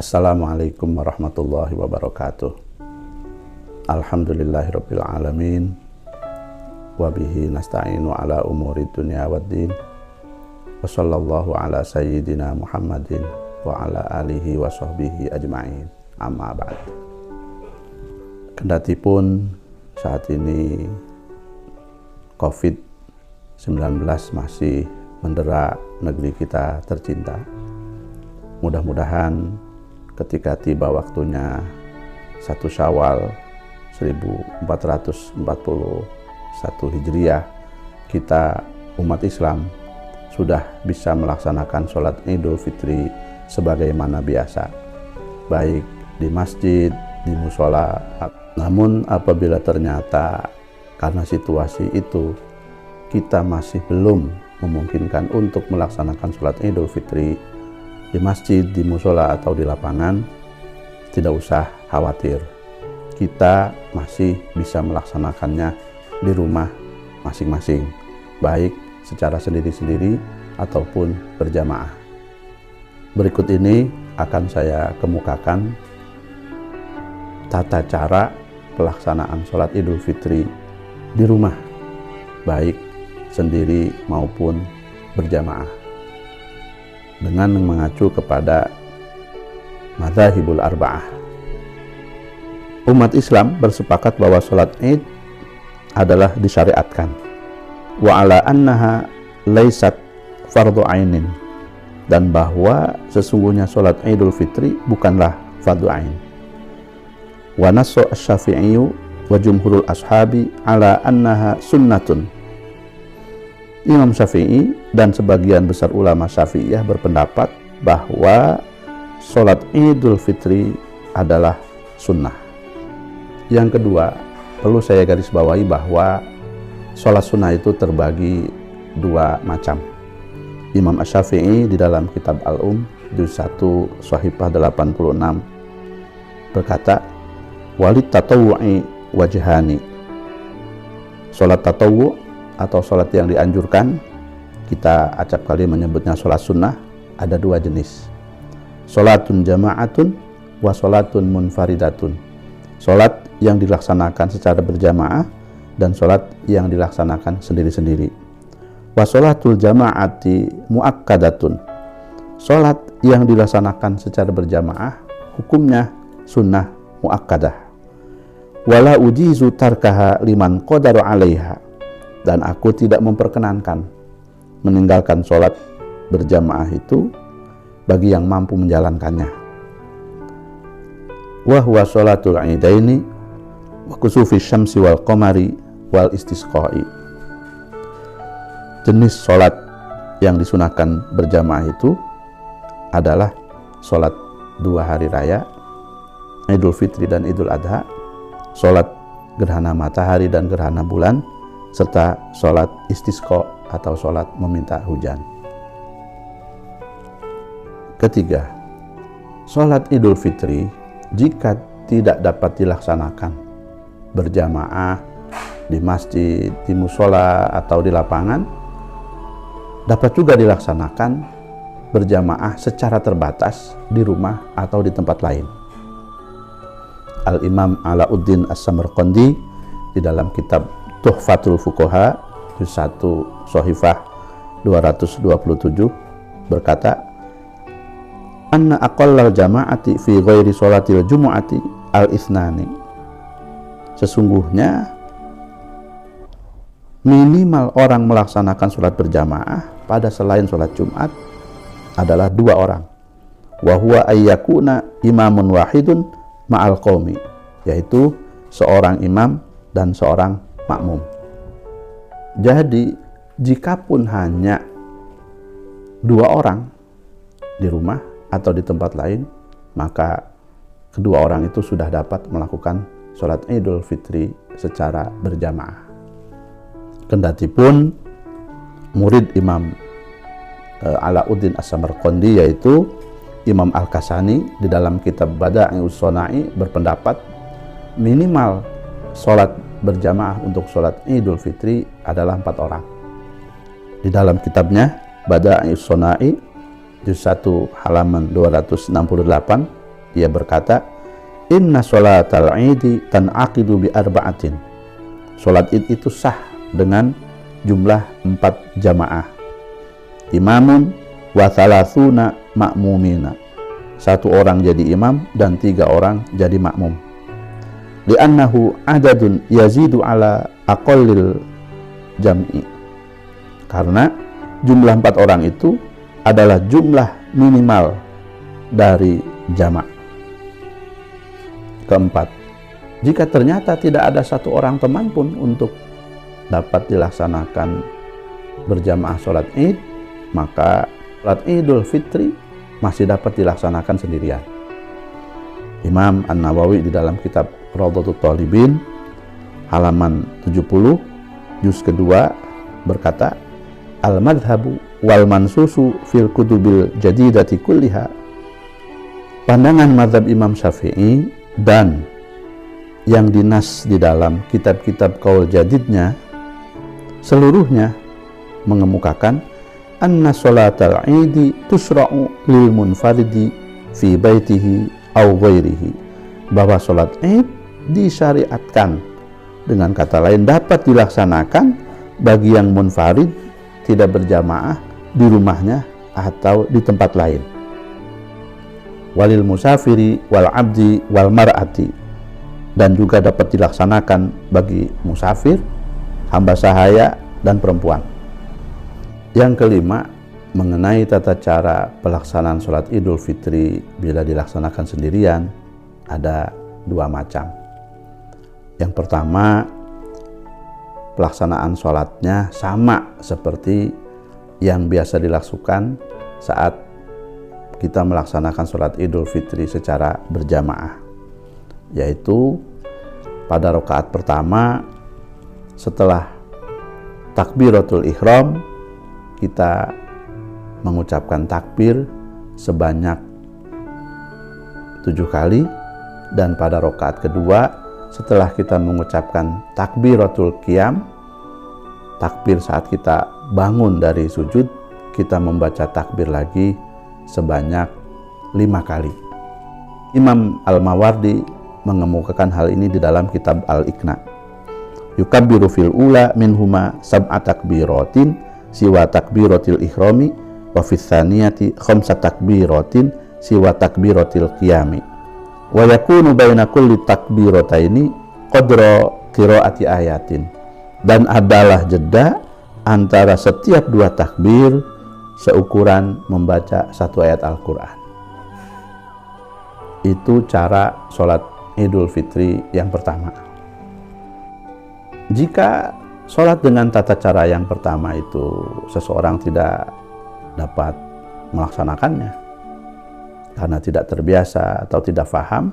Assalamualaikum warahmatullahi wabarakatuh. Alhamdulillahirabbil alamin. Wa bihi nasta'inu ala umuri dunya waddin. Wa sallallahu ala sayyidina Muhammadin wa ala alihi wa sahbihi ajma'in. Amma ba'd. Kendatipun saat ini COVID-19 masih mendera negeri kita tercinta, mudah-mudahan ketika tiba waktunya 1 Syawal 1441 Hijriah, kita umat Islam sudah bisa melaksanakan sholat Idul Fitri sebagaimana biasa, baik di masjid, di musola. Namun apabila ternyata karena situasi itu kita masih belum memungkinkan untuk melaksanakan sholat Idul Fitri di masjid, di musola atau di lapangan, tidak usah khawatir. Kita masih bisa melaksanakannya di rumah masing-masing, baik secara sendiri-sendiri ataupun berjamaah. Berikut ini akan saya kemukakan tata cara pelaksanaan sholat Idul Fitri di rumah, baik sendiri maupun berjamaah, dengan mengacu kepada madzhabul arba'ah. Umat Islam bersepakat bahwa sholat Id adalah disyariatkan, wa ala annaha laysat fardhu ainin, dan bahwa sesungguhnya sholat Idul Fitri bukanlah fardhu ain. Wa nasso asy-Syafi'i wa jumhurul ashabi ala annaha sunnatun. Imam Syafi'i dan sebagian besar ulama Syafi'iyah berpendapat bahwa sholat Idul Fitri adalah sunnah. Yang kedua, perlu saya garis bawahi bahwa sholat sunnah itu terbagi dua macam. Imam Asy-Syafi'i di dalam kitab Al-Um juz 1 Shahifah 86 berkata, walit tatawu'i wajhani. Sholat tatawwu' atau sholat yang dianjurkan, kita acap kali menyebutnya sholat sunnah, ada dua jenis. Sholatun jama'atun wa sholatun munfaridatun. Sholat yang dilaksanakan secara berjamaah dan sholat yang dilaksanakan sendiri-sendiri. Wa sholatul jama'ati muakkadatun. Sholat yang dilaksanakan secara berjamaah hukumnya sunnah muakkadah. Wala ujizu tarkaha liman qadara 'alaiha. Dan aku tidak memperkenankan meninggalkan sholat berjamaah itu bagi yang mampu menjalankannya. Wa huwa sholatul idaini wa kusufi syamsi wal qamari wal istisqa'i. Jenis sholat yang disunahkan berjamaah itu adalah sholat 2 hari raya, Idul Fitri dan Idul Adha, sholat gerhana matahari dan gerhana bulan, serta sholat istisqa atau sholat meminta hujan. Ketiga, sholat Idul Fitri jika tidak dapat dilaksanakan berjamaah di masjid, di musola atau di lapangan, dapat juga dilaksanakan berjamaah secara terbatas di rumah atau di tempat lain. Al-Imam Alauddin As-Samarqandi di dalam kitab Tuhfatul Fuqaha juz 1 Shahifah 227 berkata, anna aqallal jama'ati fi ghairi sholatil jumu'ati al-ithnani. Sesungguhnya minimal orang melaksanakan sholat berjamaah pada selain sholat Jumat adalah 2 orang. Wa huwa ayyakuna imamun wahidun ma'al qaumi, yaitu seorang imam dan seorang makmum. Jadi jikapun hanya 2 orang di rumah atau di tempat lain, maka kedua orang itu sudah dapat melakukan sholat Idul Fitri secara berjamaah. Kendatipun murid Imam Alauddin As-Samarqandi yaitu Imam Al-Kasani di dalam kitab Bada'i'us Shana'i berpendapat minimal sholat berjamaah untuk sholat Idul Fitri adalah 4 orang. Di dalam kitabnya Bada'i'us Shana'i juz 1 halaman 268 ia berkata, inna sholatal idi tan'aqidu bi arba'atin. Sholat id itu sah dengan jumlah 4 jamaah. Imamun wa thalathuna ma'mumina. 1 orang jadi imam dan 3 orang jadi makmum. Li'annahu adadun yazidu ala aqallil jam'i. Karena jumlah 4 orang itu adalah jumlah minimal dari jamak. Keempat, jika ternyata tidak ada 1 orang teman pun untuk dapat dilaksanakan berjamaah sholat id, maka sholat idul fitri masih dapat dilaksanakan sendirian. Imam An-Nawawi di dalam kitab Rawdatul Thalibin halaman 70 juz kedua berkata, al-madhabu wal mansusu fil kutubil jadidati kulliha. Pandangan mazhab Imam Syafi'i dan yang dinas di dalam kitab-kitab qaul jadidnya seluruhnya mengemukakan anna sholatal idi tusra'u lil munfaridi fi baitihi aw ghairihi, bahwa sholat id disyariatkan, dengan kata lain dapat dilaksanakan bagi yang munfarid, tidak berjamaah di rumahnya atau di tempat lain. Walil musafiri wal abdi wal mar'ati, dan juga dapat dilaksanakan bagi musafir, hamba sahaya, dan perempuan. Yang kelima, mengenai tata cara pelaksanaan sholat idul fitri bila dilaksanakan sendirian, ada 2 macam. Yang pertama, pelaksanaan sholatnya sama seperti yang biasa dilakukan saat kita melaksanakan sholat idul fitri secara berjamaah, yaitu pada rakaat pertama setelah takbiratul ihram kita mengucapkan takbir sebanyak 7 kali, dan pada rakaat kedua setelah kita mengucapkan takbiratul qiyam, takbir saat kita bangun dari sujud, kita membaca takbir lagi sebanyak 5 kali. Imam Al-Mawardi mengemukakan hal ini di dalam kitab Al-Iqna. Yukabbiru fil ula minhuma sab'a takbiratin siwa takbiratil ihrami wa fis tsaniyati khamsa takbiratin siwa takbiratil qiyami. Wa yakunu baina kulli takbirataini qadra qiraati ayatin. Dan adalah jeda antara setiap 2 takbir seukuran membaca 1 ayat Al-Quran. Itu cara sholat idul fitri yang pertama. Jika sholat dengan tata cara yang pertama itu seseorang tidak dapat melaksanakannya karena tidak terbiasa atau tidak paham,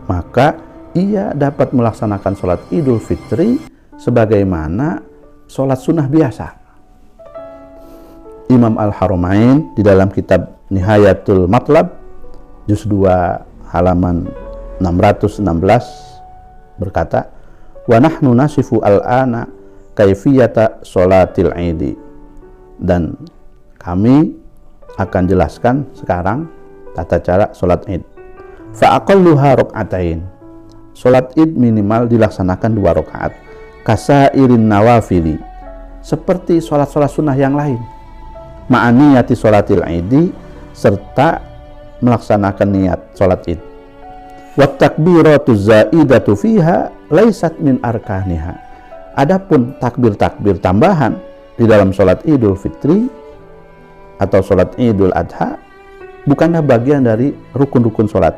maka ia dapat melaksanakan sholat idul fitri sebagaimana sholat sunnah biasa. Imam Al-Haramain di dalam kitab Nihayatul Matlab juz 2 halaman 616 berkata, wa nahnu nasifu al-ana kaifiyata sholatil idi, dan kami akan jelaskan sekarang tata cara sholat id. Fa aqalluha rak'atain, sholat id minimal dilaksanakan 2 rakaat, kasairin nawafili, seperti sholat-sholat sunnah yang lain, ma'aniyati sholatil idi, serta melaksanakan niat sholat id. Wa takbiratu zaidatu fiha laisat min arkaniha. Adapun takbir-takbir tambahan di dalam sholat idul fitri atau sholat idul adha bukanlah bagian dari rukun-rukun sholat.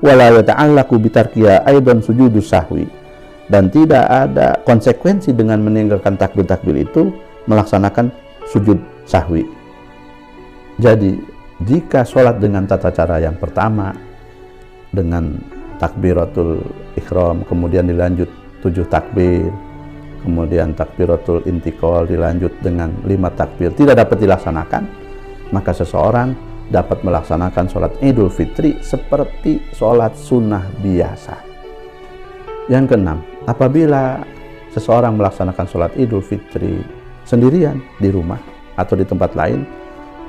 Wala yata'allaqu bitarkiya aidan sujudus sahwi, dan tidak ada konsekuensi dengan meninggalkan takbir-takbir itu melaksanakan sujud sahwi. Jadi jika sholat dengan tata cara yang pertama dengan takbiratul ihram, kemudian dilanjut 7 takbir, kemudian takbiratul intiqal dilanjut dengan 5 takbir, tidak dapat dilaksanakan, maka seseorang dapat melaksanakan sholat idul fitri seperti sholat sunnah biasa. Yang keenam, apabila seseorang melaksanakan sholat idul fitri sendirian di rumah atau di tempat lain,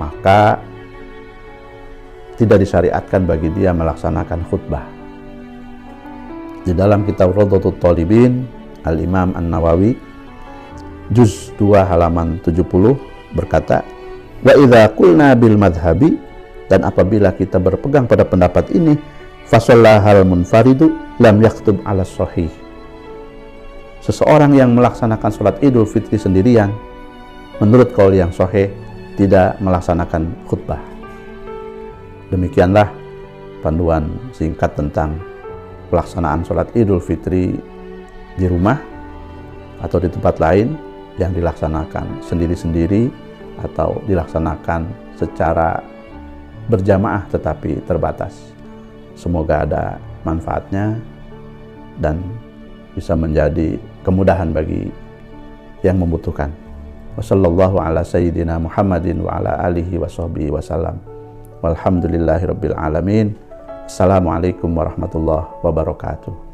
maka tidak disyariatkan bagi dia melaksanakan khutbah. Di dalam kitab Rawdatul Talibin, Al-Imam An-Nawawi juz 2 halaman 70 berkata, wa idza qulna bil madhhabi, dan apabila kita berpegang pada pendapat ini, fasallahal munfaridu lam yaktub ala sahih. Seseorang yang melaksanakan sholat Idul Fitri sendirian, menurut qaul yang sahih, tidak melaksanakan khutbah. Demikianlah panduan singkat tentang pelaksanaan sholat Idul Fitri di rumah atau di tempat lain yang dilaksanakan sendiri-sendiri atau dilaksanakan secara berjamaah tetapi terbatas. Semoga ada manfaatnya dan bisa menjadi kemudahan bagi yang membutuhkan. Wassallallahu ala sayyidina Muhammadin wa ala alihi wa sahbihi wasallam. Walhamdulillahi rabbil alamin. Assalamualaikum warahmatullahi wabarakatuh.